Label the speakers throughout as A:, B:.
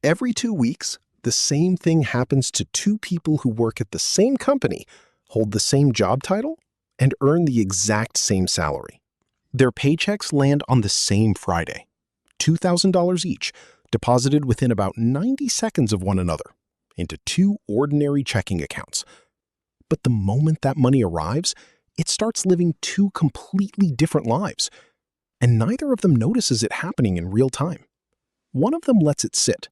A: Every 2 weeks, the same thing happens to two people who work at the same company, hold the same job title, and earn the exact same salary. Their paychecks land on the same Friday, $2,000 each, deposited within about 90 seconds of one another into two ordinary checking accounts. But the moment that money arrives, it starts living two completely different lives, and neither of them notices it happening in real time. One of them lets it sit.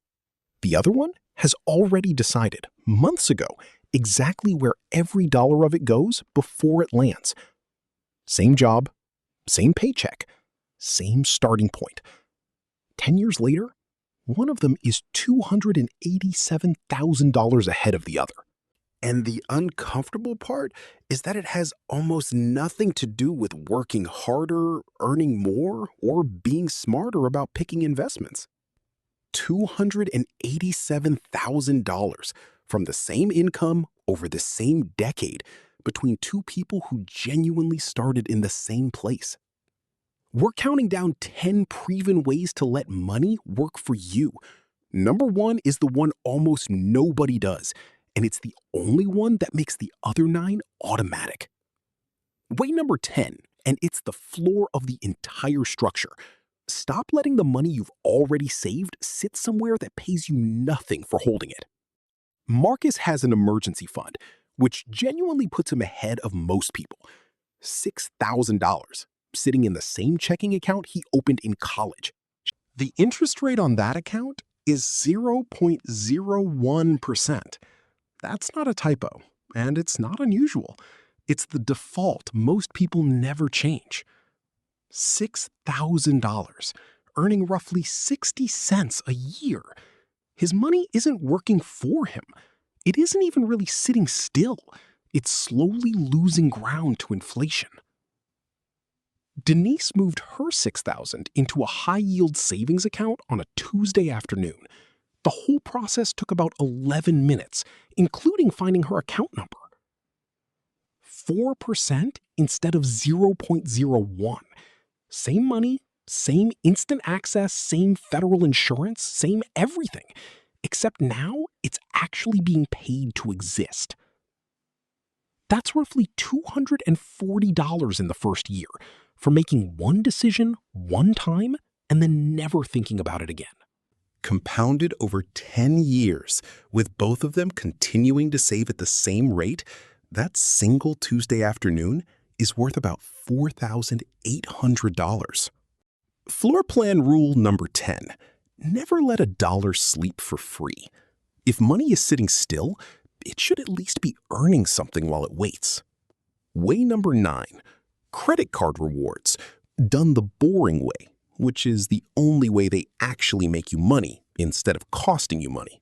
A: The other one has already decided, months ago, exactly where every dollar of it goes before it lands. Same job, same paycheck, same starting point. 10 years later, one of them is $287,000 ahead of the other.
B: And the uncomfortable part is that it has almost nothing to do with working harder, earning more, or being smarter about picking investments. $287,000 from the same income over the same decade between two people who genuinely started in the same place. We're counting down 10 proven ways to let money work for you. Number one is the one almost nobody does, and it's the only one that makes the other 9 automatic. Way number 10, and it's the floor of the entire structure. Stop letting the money you've already saved sit somewhere that pays you nothing for holding it. Marcus has an emergency fund, which genuinely puts him ahead of most people. $6,000, sitting in the same checking account he opened in college. The interest rate on that account is 0.01%. That's not a typo, and it's not unusual. It's the default most people never change. $6,000, earning roughly 60 cents a year. His money isn't working for him. It isn't even really sitting still. It's slowly losing ground to inflation. Denise moved her $6,000 into a high-yield savings account on a Tuesday afternoon. The whole process took about 11 minutes, including finding her account number. 4% instead of 0.01. Same money, same instant access, same federal insurance, same everything. Except now it's actually being paid to exist. That's roughly $240 in the first year for making one decision one time and then never thinking about it again.
C: Compounded over 10 years, with both of them continuing to save at the same rate, that single Tuesday afternoon is worth about $4,800. Floorplan rule number 10. Never let a dollar sleep for free. If money is sitting still, it should at least be earning something while it waits. Way number 9. Credit card rewards, done the boring way, which is the only way they actually make you money instead of costing you money.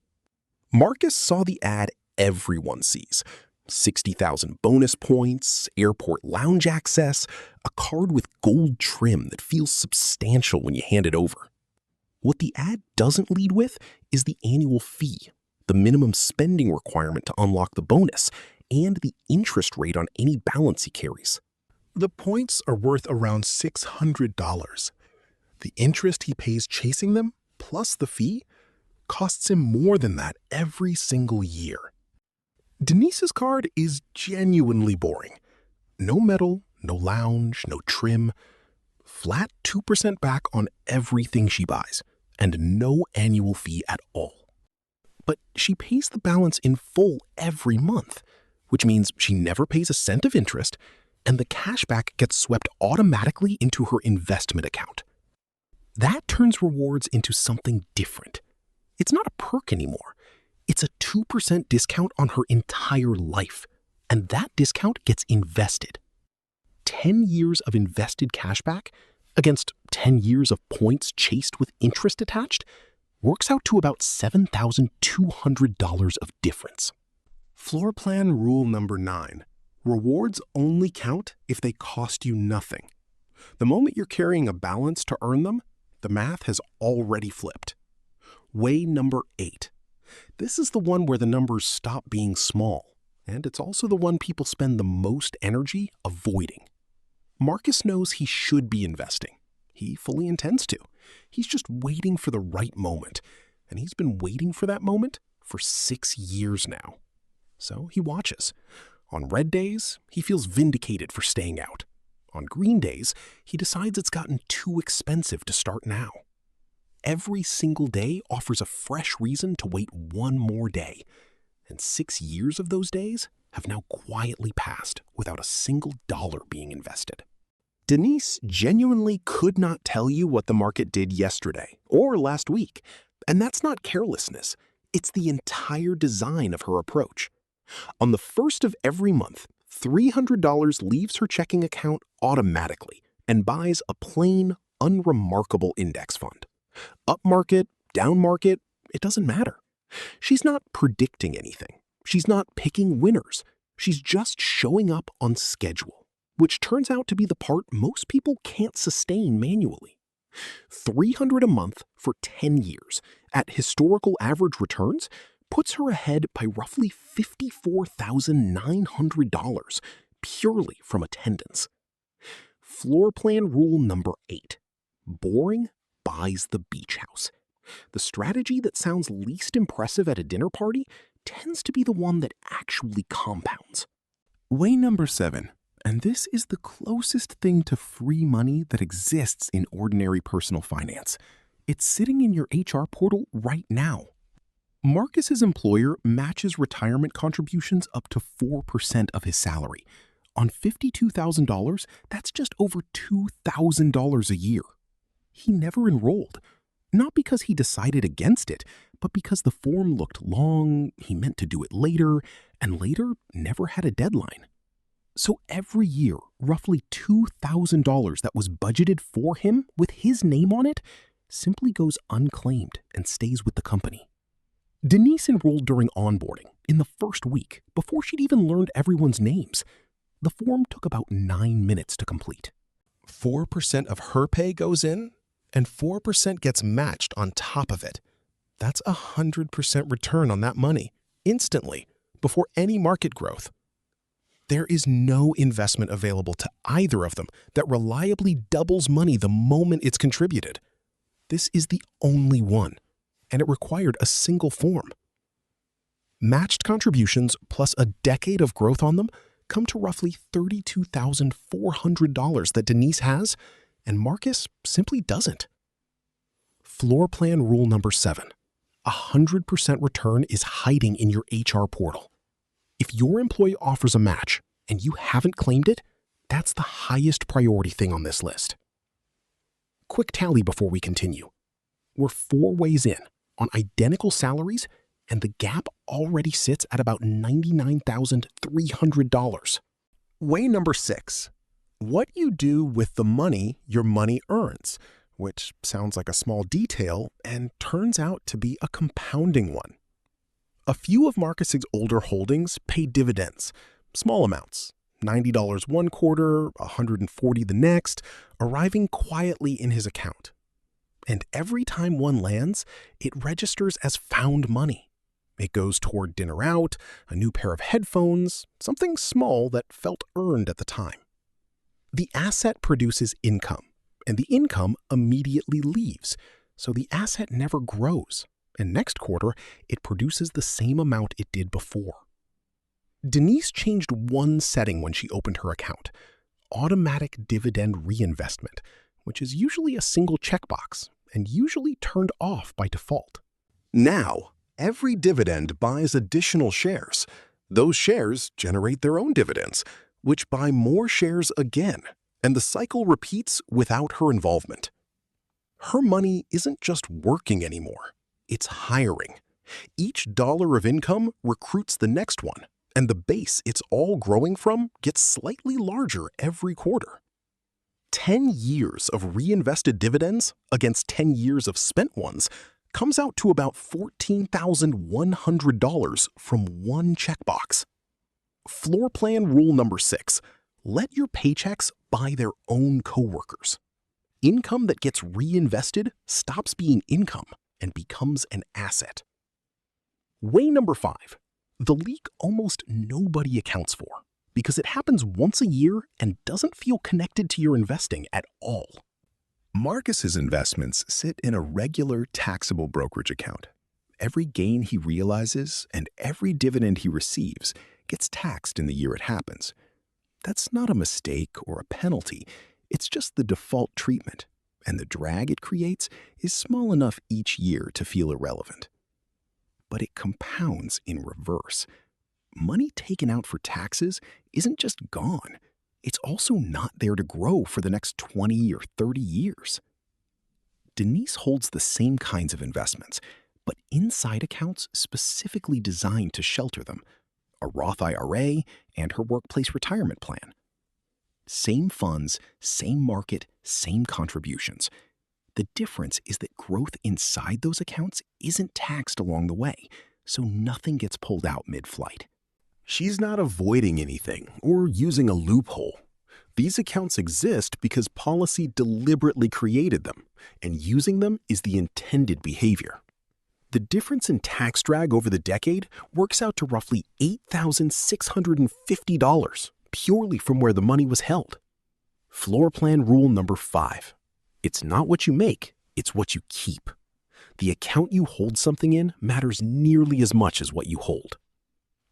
C: Marcus saw the ad everyone sees. 60,000 bonus points, airport lounge access, a card with gold trim that feels substantial when you hand it over. What the ad doesn't lead with is the annual fee, the minimum spending requirement to unlock the bonus, and the interest rate on any balance he carries.
D: The points are worth around $600. The interest he pays chasing them, plus the fee, costs him more than that every single year. Denise's card is genuinely boring. No metal, no lounge, no trim. Flat 2% back on everything she buys, and no annual fee at all. But she pays the balance in full every month, which means she never pays a cent of interest, and the cashback gets swept automatically into her investment account. That turns rewards into something different. It's not a perk anymore. It's a 2% discount on her entire life, and that discount gets invested. 10 years of invested cashback against 10 years of points chased with interest attached works out to about $7,200 of difference. Floorplan rule number 9. Rewards only count if they cost you nothing. The moment you're carrying a balance to earn them, the math has already flipped. Way number 8. This is the one where the numbers stop being small, and it's also the one people spend the most energy avoiding. Marcus knows he should be investing. He fully intends to. He's just waiting for the right moment.
C: and he's been waiting for that moment for 6 years now. So he watches. On red days, he feels vindicated for staying out. On green days, he decides it's gotten too expensive to start now. Every single day offers a fresh reason to wait one more day. And 6 years of those days have now quietly passed without a single dollar being invested. Denise genuinely could not tell you what the market did yesterday or last week. And that's not carelessness. It's the entire design of her approach. On the first of every month, $300 leaves her checking account automatically and buys a plain, unremarkable index fund. Up market, down market, it doesn't matter. She's not predicting anything. She's not picking winners. She's just showing up on schedule, which turns out to be the part most people can't sustain manually. $300 a month for 10 years at historical average returns puts her ahead by roughly $54,900 purely from attendance. Floorplan rule number 8. Boring buys the beach house. The strategy that sounds least impressive at a dinner party tends to be the one that actually compounds.
B: Way number 7, and this is the closest thing to free money that exists in ordinary personal finance. It's sitting in your HR portal right now. Marcus's employer matches retirement contributions up to 4% of his salary. On $52,000, that's just over $2,000 a year. He never enrolled, not because he decided against it, but because the form looked long, he meant to do it later, and later never had a deadline. So every year, roughly $2,000 that was budgeted for him with his name on it simply goes unclaimed and stays with the company. Denise enrolled during onboarding in the first week before she'd even learned everyone's names. The form took about 9 minutes to complete.
C: 4% of her pay goes in, and 4% gets matched on top of it. That's 100% return on that money, instantly, before any market growth. There is no investment available to either of them that reliably doubles money the moment it's contributed. This is the only one, and it required a single form. Matched contributions plus a decade of growth on them come to roughly $32,400 that Denise has, and Marcus simply doesn't. Floorplan rule number 7. 100% return is hiding in your HR portal. If your employee offers a match and you haven't claimed it, that's the highest priority thing on this list. Quick tally before we continue. We're 4 ways in on identical salaries, and the gap already sits at about $99,300.
A: Way number 6. What you do with the money your money earns, which sounds like a small detail and turns out to be a compounding one. A few of Marcus's older holdings pay dividends, small amounts, $90 one quarter, $140 the next, arriving quietly in his account. And every time one lands, it registers as found money. It goes toward dinner out, a new pair of headphones, something small that felt earned at the time. The asset produces income, and the income immediately leaves, so the asset never grows, and next quarter it produces the same amount it did before. Denise changed one setting when she opened her account: automatic dividend reinvestment, which is usually a single checkbox and usually turned off by default.
C: Now, every dividend buys additional shares. Those shares generate their own dividends, which buy more shares again, and the cycle repeats without her involvement. Her money isn't just working anymore, it's hiring. Each dollar of income recruits the next one, and the base it's all growing from gets slightly larger every quarter. 10 years of reinvested dividends against 10 years of spent ones comes out to about $14,100 from one checkbox. Floorplan rule number 6. Let your paychecks buy their own coworkers. Income that gets reinvested stops being income and becomes an asset. Way number 5. The leak almost nobody accounts for because it happens once a year and doesn't feel connected to your investing at all.
B: Marcus's investments sit in a regular taxable brokerage account. Every gain he realizes and every dividend he receives gets taxed in the year it happens. That's not a mistake or a penalty. It's just the default treatment, and the drag it creates is small enough each year to feel irrelevant. But it compounds in reverse. Money taken out for taxes isn't just gone. It's also not there to grow for the next 20 or 30 years. Denise holds the same kinds of investments, but inside accounts specifically designed to shelter them, a Roth IRA and her workplace retirement plan. Same funds, same market, same contributions. The difference is that growth inside those accounts isn't taxed along the way, so nothing gets pulled out mid-flight. She's not avoiding anything or using a loophole. These accounts exist because policy deliberately created them, and using them is the intended behavior. The difference in tax drag over the decade works out to roughly $8,650, purely from where the money was held. Floorplan rule number 5. It's not what you make, it's what you keep. The account you hold something in matters nearly as much as what you hold.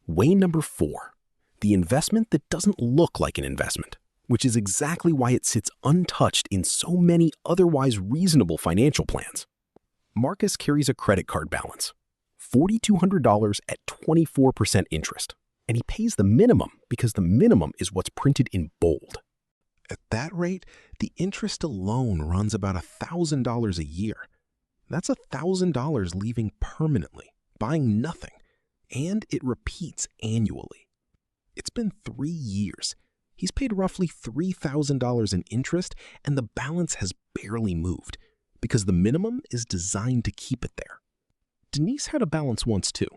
B: Way number 4. The investment that doesn't look like an investment, which is exactly why it sits untouched in so many otherwise reasonable financial plans. Marcus carries a credit card balance, $4,200 at 24% interest, and he pays the minimum because the minimum is what's printed in bold.
C: At that rate, the interest alone runs about $1,000 a year. That's $1,000 leaving permanently, buying nothing, and it repeats annually. It's been 3 years. He's paid roughly $3,000 in interest, and the balance has barely moved, because the minimum is designed to keep it there. Denise had a balance once too.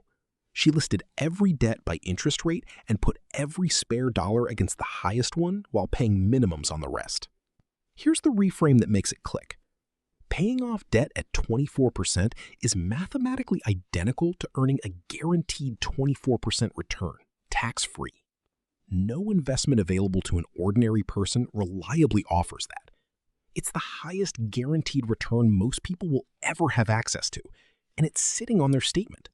C: She listed every debt by interest rate and put every spare dollar against the highest one while paying minimums on the rest. Here's the reframe that makes it click. Paying off debt at 24% is mathematically identical to earning a guaranteed 24% return, tax-free. No investment available to an ordinary person reliably offers that. It's the highest guaranteed return most people will ever have access to, and it's sitting on their statement.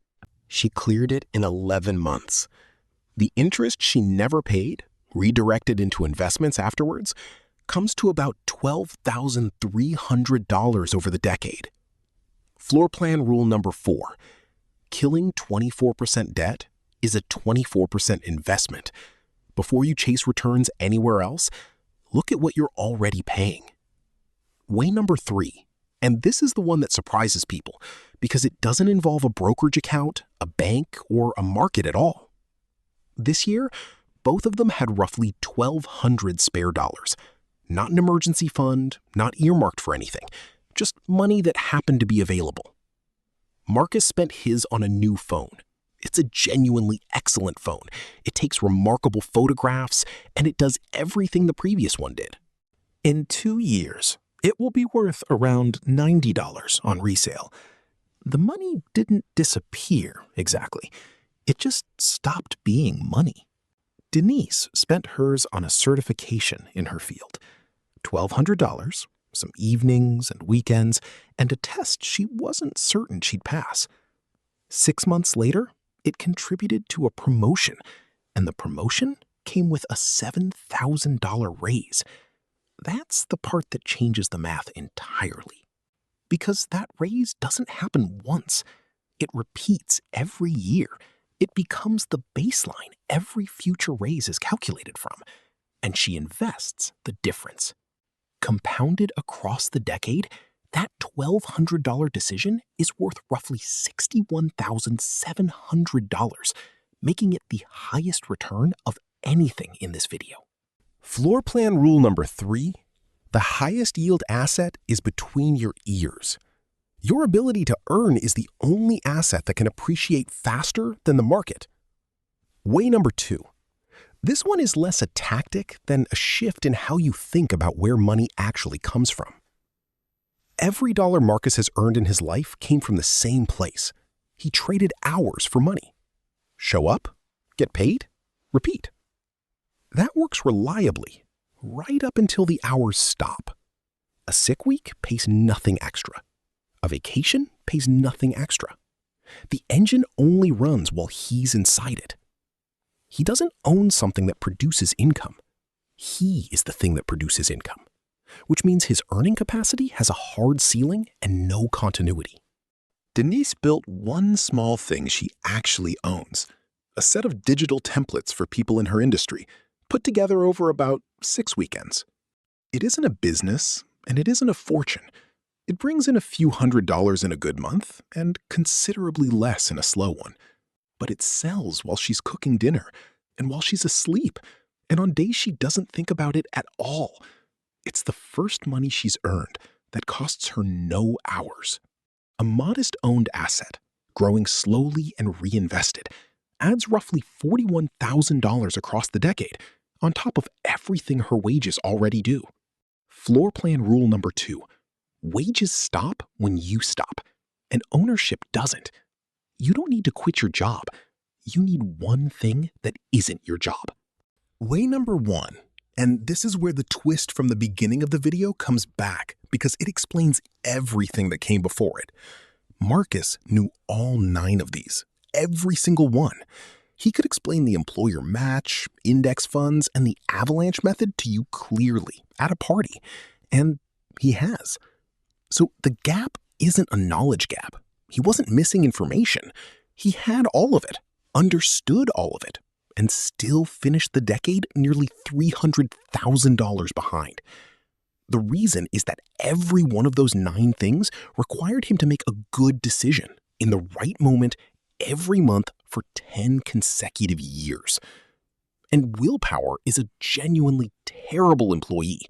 B: She cleared it in 11 months. The interest she never paid, redirected into investments afterwards, comes to about $12,300 over the decade. Floorplan rule number 4. Killing 24% debt is a 24% investment. Before you chase returns anywhere else, look at what you're already paying. Way number 3, and this is the one that surprises people because it doesn't involve a brokerage account, a bank, or a market at all. This year, both of them had roughly $1,200 spare dollars. Not an emergency fund, not earmarked for anything, just money that happened to be available. Marcus spent his on a new phone. It's a genuinely excellent phone. It takes remarkable photographs, and it does everything the previous one did. In 2 years, it will be worth around $90 on resale. The money didn't disappear exactly. It just stopped being money. Denise spent hers on a certification in her field. $1,200, some evenings and weekends, and a test she wasn't certain she'd pass. 6 months later, it contributed to a promotion, and the promotion came with a $7,000 raise. That's the part that changes the math entirely. Because that raise doesn't happen once. It repeats every year. It becomes the baseline every future raise is calculated from. And she invests the difference. Compounded across the decade, that $1,200 decision is worth roughly $61,700, making it the highest return of anything in this video.
C: Floorplan rule number 3, the highest yield asset is between your ears. Your ability to earn is the only asset that can appreciate faster than the market. Way number 2. This one is less a tactic than a shift in how you think about where money actually comes from. Every dollar Marcus has earned in his life came from the same place. He traded hours for money. Show up, get paid, repeat. That works reliably, right up until the hours stop. A sick week pays nothing extra. A vacation pays nothing extra. The engine only runs while he's inside it. He doesn't own something that produces income. He is the thing that produces income, which means his earning capacity has a hard ceiling and no continuity.
A: Denise built one small thing she actually owns, a set of digital templates for people in her industry, put together over about 6 weekends. It isn't a business, and it isn't a fortune. It brings in a few $100s in a good month and considerably less in a slow one. But it sells while she's cooking dinner and while she's asleep and on days she doesn't think about it at all. It's the first money she's earned that costs her no hours. A modest-owned asset, growing slowly and reinvested, adds roughly $41,000 across the decade, on top of everything her wages already do. Floorplan rule number 2. Wages stop when you stop, and ownership doesn't. You don't need to quit your job. You need one thing that isn't your job.
D: Way number 1, and this is where the twist from the beginning of the video comes back because it explains everything that came before it. Marcus knew all 9 of these, every single one. He could explain the employer match, index funds, and the avalanche method to you clearly at a party, and he has. So the gap isn't a knowledge gap. He wasn't missing information. He had all of it, understood all of it, and still finished the decade nearly $300,000 behind. The reason is that every one of those 9 things required him to make a good decision in the right moment every month for 10 consecutive years. And willpower is a genuinely terrible employee.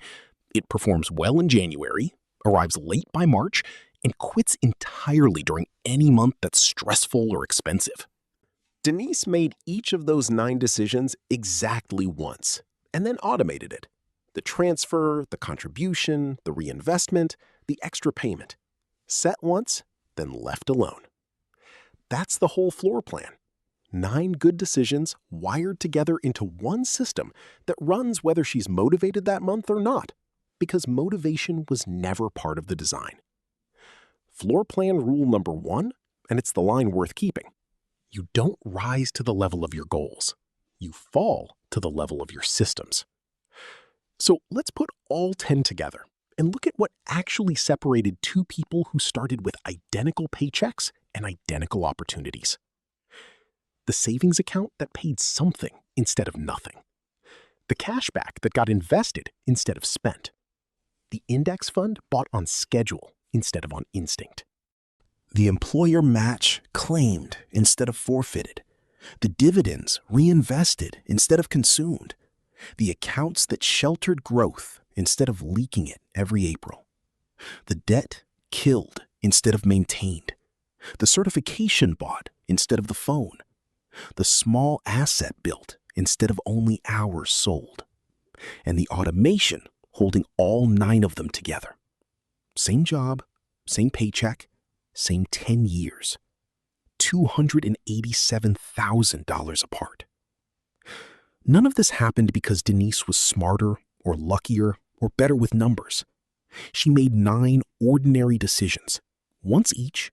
D: It performs well in January, arrives late by March, and quits entirely during any month that's stressful or expensive.
A: Denise made each of those 9 decisions exactly once, and then automated it. The transfer, the contribution, the reinvestment, the extra payment. Set once, then left alone. That's the whole floor plan. 9 good decisions wired together into one system that runs whether she's motivated that month or not, because motivation was never part of the design. Floor plan rule number 1, and it's the line worth keeping. You don't rise to the level of your goals. You fall to the level of your systems. So let's put all 10 together and look at what actually separated 2 people who started with identical paychecks and identical opportunities. The savings account that paid something instead of nothing. The cashback that got invested instead of spent. The index fund bought on schedule instead of on instinct.
C: The employer match claimed instead of forfeited. The dividends reinvested instead of consumed. The accounts that sheltered growth instead of leaking it every April. The debt killed instead of maintained. The certification bought instead of the phone. The small asset built instead of only hours sold. And the automation holding all 9 of them together. Same job, same paycheck, same 10 years. $287,000 apart. None of this happened because Denise was smarter or luckier or better with numbers. She made 9 ordinary decisions, once each,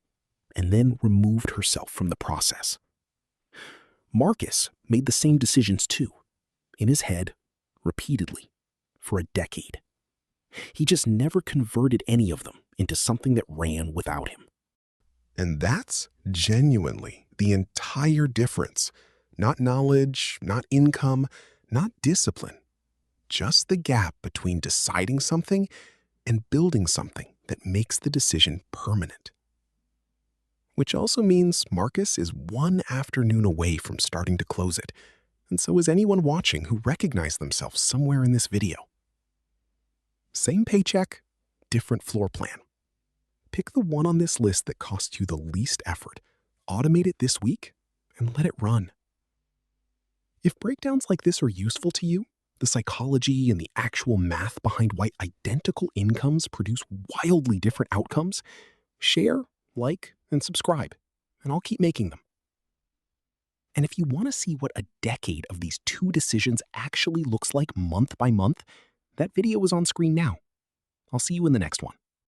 C: and then removed herself from the process. Marcus made the same decisions too, in his head, repeatedly, for a decade. He just never converted any of them into something that ran without him.
D: And that's genuinely the entire difference. Not knowledge, not income, not discipline. Just the gap between deciding something and building something that makes the decision permanent. Which also means Marcus is one afternoon away from starting to close it, and so is anyone watching who recognized themselves somewhere in this video. Same paycheck, different floor plan. Pick the one on this list that costs you the least effort, automate it this week, and let it run. If breakdowns like this are useful to you, the psychology and the actual math behind why identical incomes produce wildly different outcomes, share, like, and subscribe, and I'll keep making them. And if you want to see what a decade of these 2 decisions actually looks like month by month, that video is on screen now. I'll see you in the next one.